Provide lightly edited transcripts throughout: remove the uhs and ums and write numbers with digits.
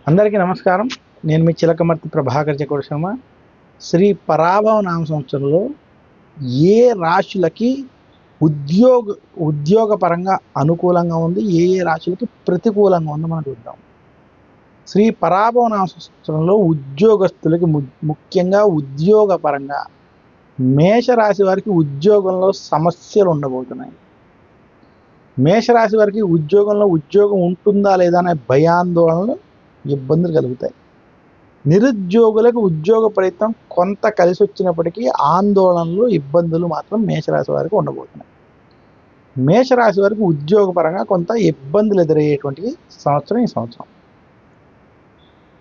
అందరికీ నమస్కారం. నేను మీ చిలకమర్తి ప్రభాకర్ చక్రవర్తి శర్మ. శ్రీ పరాభవ నామ సంవత్సరంలో ఏ రాశులకి ఉద్యోగ ఉద్యోగపరంగా అనుకూలంగా ఉంది, ఏ ఏ రాశులకి ప్రతికూలంగా ఉందో మనం చూద్దాం. శ్రీ పరాభవ నామ సంవత్సరంలో ఉద్యోగస్తులకి ముఖ్యంగా ఉద్యోగపరంగా మేషరాశి వారికి ఉద్యోగంలో సమస్యలు ఉండబోతున్నాయి. మేషరాశి వారికి ఉద్యోగం ఉంటుందా లేదా అనే భయాందోళనలు, ఇబ్బందులు కలుగుతాయి. నిరుద్యోగులకు ఉద్యోగ ప్రయత్నం కొంత కలిసి వచ్చినప్పటికీ ఆందోళనలు, ఇబ్బందులు మాత్రం మేషరాశి వారికి ఉండబోతున్నాయి. మేషరాశి వారికి ఉద్యోగపరంగా కొంత ఇబ్బందులు ఎదురయ్యేటువంటి సంవత్సరం ఈ సంవత్సరం.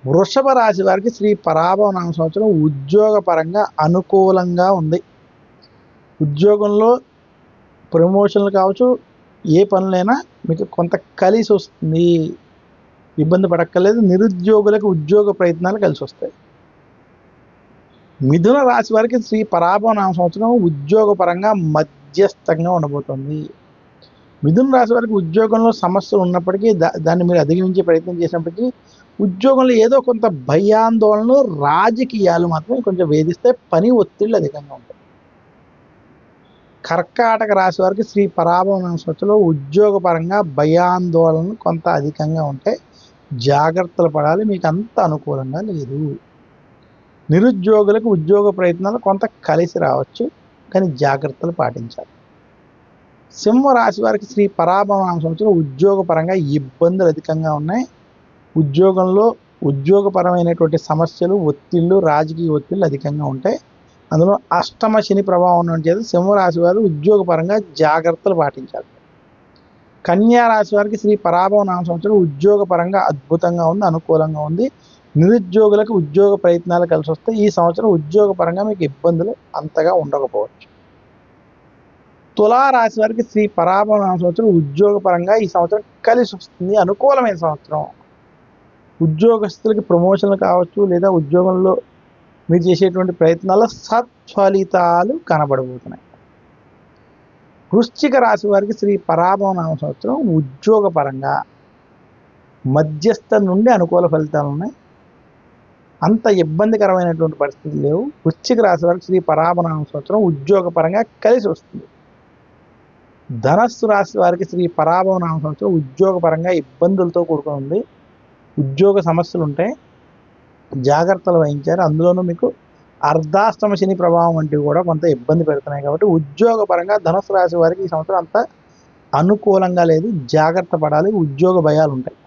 వృషభ రాశి వారికి శ్రీ పరాభవ నామ సంవత్సరం ఉద్యోగపరంగా అనుకూలంగా ఉంది. ఉద్యోగంలో ప్రమోషన్లు కావచ్చు, ఏ పనులైనా మీకు కొంత కలిసి వస్తుంది, ఇబ్బంది పడక్కర్లేదు. నిరుద్యోగులకు ఉద్యోగ ప్రయత్నాలు కలిసి వస్తాయి. మిథున రాశి వారికి శ్రీ పరాభవ నామ సంవత్సరం ఉద్యోగపరంగా మధ్యస్థంగా ఉండబోతుంది. మిథున రాశి వారికి ఉద్యోగంలో సమస్యలు ఉన్నప్పటికీ దాన్ని మీరు అధిగమించే ప్రయత్నం చేసినప్పటికీ ఉద్యోగంలో ఏదో కొంత భయాందోళనలు, రాజకీయాలు మాత్రమే కొంచెం వేధిస్తే పని ఒత్తిళ్ళు అధికంగా ఉంటాయి. కర్కాటక రాశి వారికి శ్రీ పరాభవ నామ సంవత్సరంలో ఉద్యోగపరంగా భయాందోళనలు కొంత అధికంగా ఉంటాయి. జాగ్రత్తలు పడాలి, మీకు అంత అనుకూలంగా లేదు. నిరుద్యోగులకు ఉద్యోగ ప్రయత్నాలు కొంత కలిసి రావచ్చు, కానీ జాగ్రత్తలు పాటించాలి. సింహరాశి వారికి శ్రీ పరాభవ నామ సంవత్సరం ఉద్యోగపరంగా ఇబ్బందులు అధికంగా ఉన్నాయి. ఉద్యోగంలో ఉద్యోగపరమైనటువంటి సమస్యలు, ఒత్తిళ్ళు, రాజకీయ ఒత్తిళ్ళు అధికంగా ఉంటాయి. అందులో అష్టమ శని ప్రభావం ఉండడం చేత సింహరాశి వారు ఉద్యోగపరంగా జాగ్రత్తలు పాటించాలి. కన్యా రాశి వారికి శ్రీ పరాభవ నామ సంవత్సరం ఉద్యోగపరంగా అద్భుతంగా ఉంది, అనుకూలంగా ఉంది. నిరుద్యోగులకు ఉద్యోగ ప్రయత్నాలు కలిసి వస్తే ఈ సంవత్సరం ఉద్యోగపరంగా మీకు ఇబ్బందులు అంతగా ఉండకపోవచ్చు. తులారాశి వారికి శ్రీ పరాభవ నామ సంవత్సరం ఉద్యోగపరంగా ఈ సంవత్సరం కలిసి వస్తుంది, అనుకూలమైన సంవత్సరం. ఉద్యోగస్తులకి ప్రమోషన్లు కావచ్చు, లేదా ఉద్యోగంలో మీరు చేసేటువంటి ప్రయత్నాల్లో సత్ఫలితాలు కనబడబోతున్నాయి. వృశ్చిక రాశి వారికి శ్రీ పరాభవ నామ సంవత్సరం ఉద్యోగపరంగా మధ్యస్థ నుండి అనుకూల ఫలితాలు ఉన్నాయి. అంత ఇబ్బందికరమైనటువంటి పరిస్థితులు లేవు. వృశ్చిక రాశి వారికి శ్రీ పరాభవ నామ సంవత్సరం ఉద్యోగపరంగా కలిసి వస్తుంది. ధనస్సు రాశి వారికి శ్రీ పరాభవ నామ సంవత్సరం ఉద్యోగపరంగా ఇబ్బందులతో కూడుకుని ఉంది. ఉద్యోగ సమస్యలు ఉంటాయి, జాగ్రత్తలు వహించారు. అందులోనూ మీకు అర్ధాష్టమ శని ప్రభావం వంటివి కూడా కొంత ఇబ్బంది పెడుతున్నాయి. కాబట్టి ఉద్యోగపరంగా ధనుసు రాశి వారికి ఈ సంవత్సరం అంత అనుకూలంగా లేదు, జాగ్రత్త పడాలి, ఉద్యోగ భయాలు ఉంటాయి.